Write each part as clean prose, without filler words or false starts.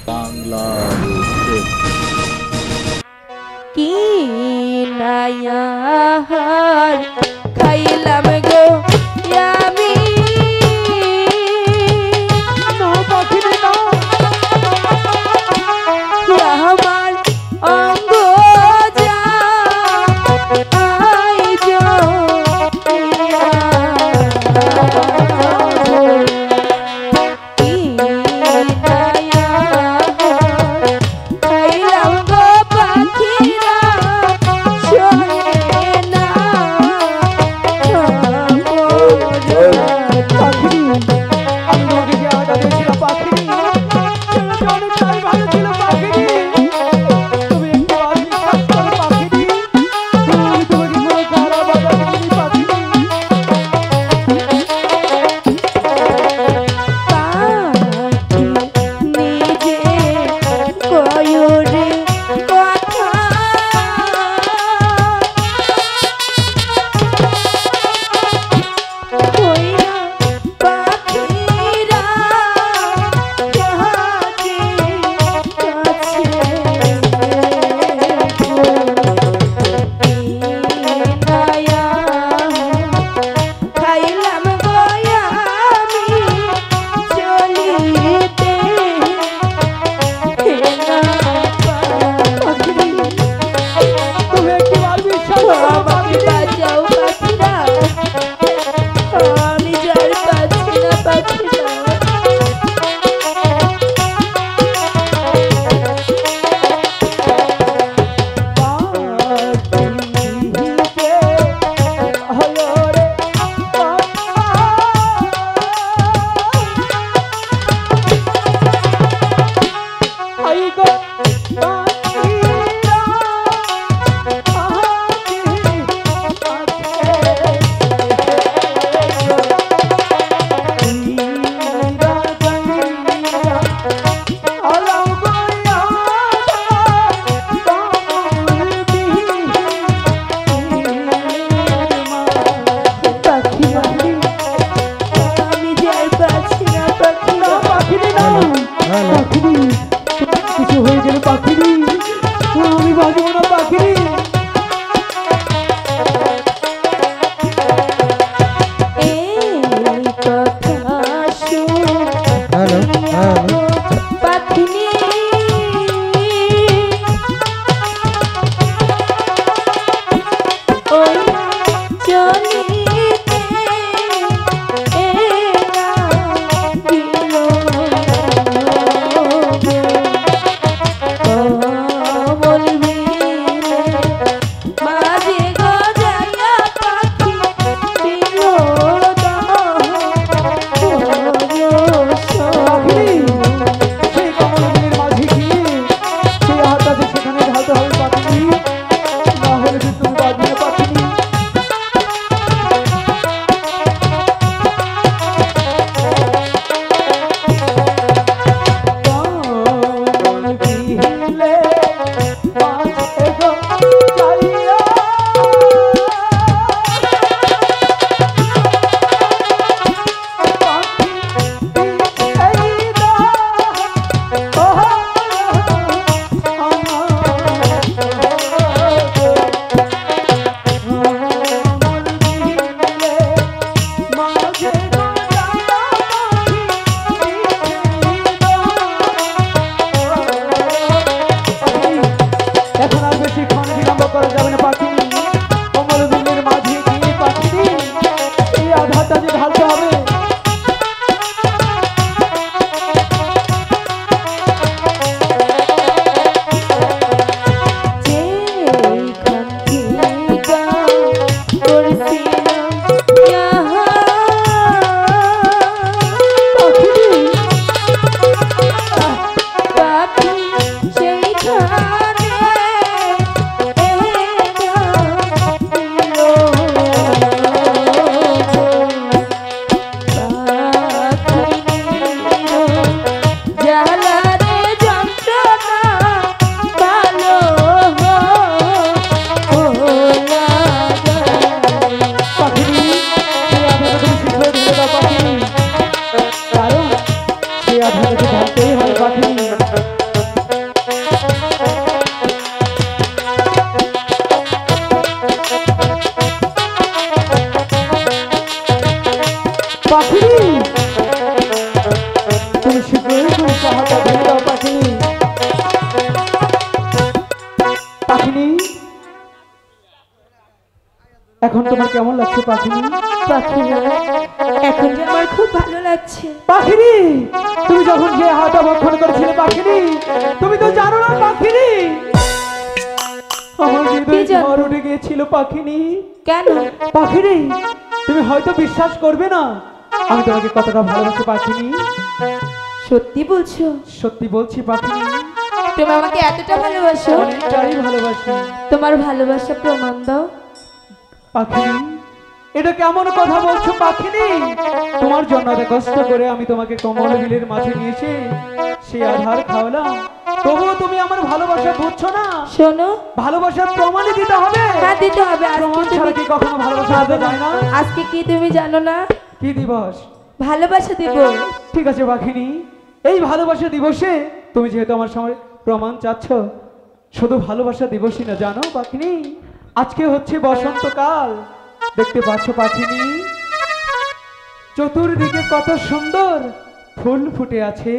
বাংলা কি নায়ার খাইলাম গো আমি আমার অঙ্গ কিছু হয়ে গেলে পাখিরি আমি বাজবো না পাখিরি জানতেই হয় পাখি তোমার কেমন লাগছে পাখিনি? পাখিরা এখন যে আমার খুব ভালো লাগছে। পাখিনি, তুমি যখন যে হাত ভক্ষণ করেছিলে পাখিনি, তুমি তো জানো না পাখিনি, আমার হৃদয়ে কি জানো? ঝড় উঠে গিয়েছিল পাখিনি। কেন? পাখিনি, তুমি হয়তো বিশ্বাস করবে না আমি তোমাকে কতটা ভালোবাসি পাখিনি। সত্যি বলছো? সত্যি বলছি পাখিনি, তুমি আমাকে এতটা ভালোবাসো? অনেকটাই ভালোবাসি তোমার ভালোবাসা প্রমাণ দাও। পাখিনি। এটা কেমন কথা বলছো পাখিনি? তোমার জন্য এত কষ্ট করে আমি তোমাকে কমল বিলের মাঝে নিয়েছি, সেই আধার খাওয়ালাম, তবুও তুমি আমার ভালোবাসা বুঝছো না। শোনো, ভালোবাসার প্রমাণই দিতে হবে। হ্যাঁ দিতে হবে। প্রমাণ ছাড়া কি কখনো ভালোবাসা হবে যায় না? আজকে কি তুমি জানো না? কি দিবস? ভালোবাসা দিব। ঠিক আছে পাখিনি, এই ভালোবাসা দিবসে তুমি যেহেতু আমার সামনে প্রমাণ চাচ্ছ, শুধু ভালোবাসা দিবসই না জানো পাখিনি, আজকে হচ্ছে বসন্তকাল। দেখতে পাচ্ছ পাখিনি, চতুর্দিকে কত সুন্দর ফুল ফুটে আছে।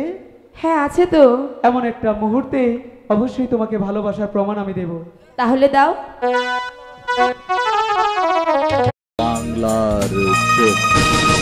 হ্যাঁ আছে তো। এমন একটা মুহূর্তে অবশ্যই তোমাকে ভালোবাসার প্রমাণ আমি দেব। তাহলে দাও। বাংলার চোখ।